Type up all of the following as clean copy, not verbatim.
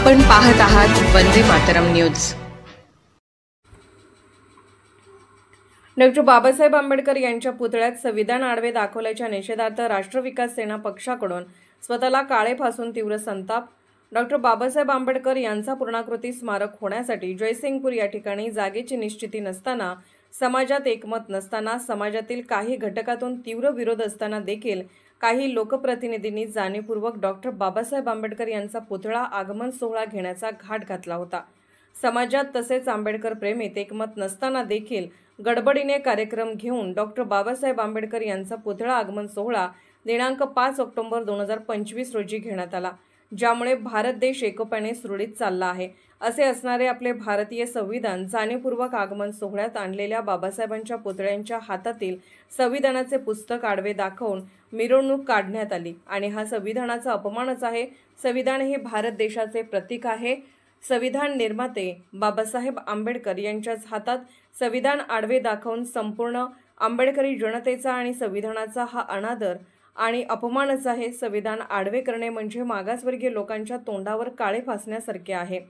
आपण पाहत आहात वंदे मातरम न्यूज। डॉ. बाबासाहेब आंबेडकर यांच्या पुतळ्यात संविधान आडवे दाखवल्याच्या निषेधार्थ राष्ट्र विकास सेना पक्षाकडून स्वतःला काळे फासून तीव्र संताप। डॉ. बाबासाहेब आंबेडकर यांचा पूर्णाकृती स्मारक होण्यासाठी जयसिंगपूर या ठिकाणी जागेची निश्चिती नसताना, समाजात एकमत नसताना, समाजातील काही घटकातून तीव्र विरोध असताना देखील काही लोकप्रतिनिधींनी जाणीवपूर्वक डॉ. बाबासाहेब आंबेडकर यांचा पुतळा आगमन सोहळा घेण्याचा घाट घातला होता। समाजात तसेच आंबेडकर प्रेमीत एकमत नसताना देखील गडबडीने कार्यक्रम घेऊन डॉ. बाबासाहेब आंबेडकर यांचा पुतळा आगमन सोहळा दिनांक 5 ऑक्टोबर 2025 रोजी घेण्यात आला, ज्यामुळे भारत देश एकोप्याने सुरळीत चालला आहे असे असणारे आपले भारतीय संविधान जाणीवपूर्वक आगमन सोहळ्यात आणलेल्या बाबासाहेबांच्या पुतळ्यांच्या हातातील संविधानाचे पुस्तक आडवे दाखवून मिरवणूक काढण्यात आली आणि हा संविधानाचा अपमानच आहे। संविधान हे भारत देशाचे प्रतीक आहे। संविधान निर्माते बाबासाहेब आंबेडकर यांच्याच हातात संविधान आडवे दाखवून संपूर्ण आंबेडकरी जनतेचा आणि संविधानाचा हा अनादर आणि अपमानच आहे। संविधान आडवे करणे म्हणजे मागासवर्गीय लोकांच्या तोंडावर काळे फासण्यासारखे आहे।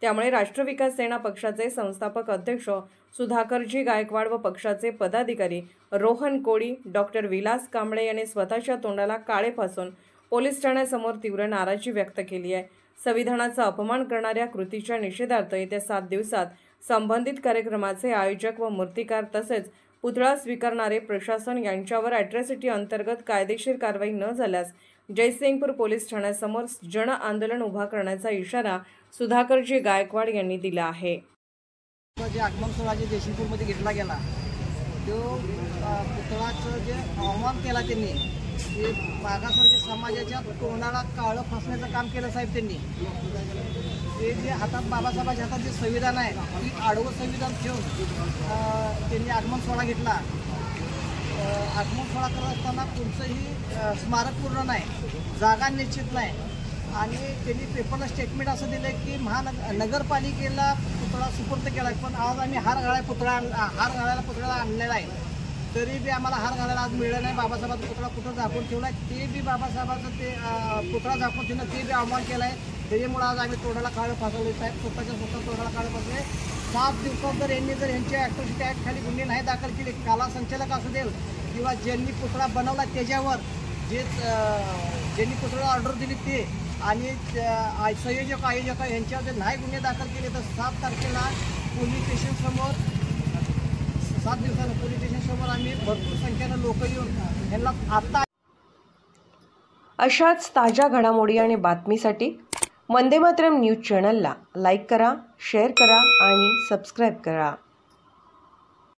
त्यामुळे राष्ट्र विकास सेना पक्षाचे संस्थापक अध्यक्ष सुधाकरजी गायकवाड व पक्षाचे पदाधिकारी रोहन कोळी, डॉ. विलास कांबळे यांनी स्वतःच्या तोंडाला काळे फासून पोलीस ठाण्यासमोर तीव्र नाराजी व्यक्त केली आहे। संविधानाचा अपमान करणाऱ्या कृतीच्या निषेधार्थ येत्या 7 दिवसात संबंधित कार्यक्रमाचे आयोजक व मूर्तिकार तसेच पुतळा स्वीकारणारे प्रशासन यांच्यावर अॅट्रॉसिटी अंतर्गत कायदेशीर कारवाई न झाल्यास जयसिंगपूर पोलीस ठाण्यासमोर जन आंदोलन उभा करण्याचा इशारा सुधाकरजी गायकवाड यांनी दिला आहे। जे आगमन सोहळा जे जयसिंगपूरमध्ये घेतला गेला तो पुतळाचं जे अवमान केला त्यांनी, ते मागासवर्गीय समाजाच्या तोंडाला काळं फासण्याचं काम केलं साहेब त्यांनी। ते जे हातात बाबासाहेबांच्या हातात जे संविधान आहे ती आडवं संविधान ठेवून त्यांनी आगमन सोहळा घेतला। आगमन सोहळा करत असताना कोणतंही स्मारक पूर्ण नाही, जागा निश्चित नाही आणि त्यांनी पेपरला स्टेटमेंट असं दिलं की नगरपालिकेला पुतळा सुपूर्द केला, पण आज आम्ही हार घालायला पुतळ्याला आणलेला आहे, तरी बी आम्हाला हार घालायला आज मिळलं नाही। बाबासाहेबांचा पुतळा कुठं झाकून ठेवला आहे, ते बी बाबासाहेबांचं ते पुतळा झाकून ठेवणं ते बी अवमान केला आहे। त्याच्यामुळं आज आम्ही तोंडाला काळं फासवले साहेब, स्वतः तोंडाला काळं फासले। 7 दिवसात जर यांच्या अॅट्रॉसिटी ॲक्ट खाली गुन्हे नाही दाखल केले, काला संचालक असू दे किंवा ज्यांनी पुतळा बनवला त्याच्यावर ज्यांनी पुतळा ऑर्डर दिली ते आणि संयोजक आयोजक यांच्यावर जर नाही गुन्हे दाखल केले तर 7 तारखेला पोलीस स्टेशनसमोर 7 दिवसानं पोलीस स्टेशनसमोर आम्ही भरपूर संख्येनं लोक येऊन यांना आता अशाच ताज्या घडामोडी आणि बातमीसाठी वंदे मातरम न्यूज चॅनलला लाईक करा, शेअर करा आणि सबस्क्राईब करा।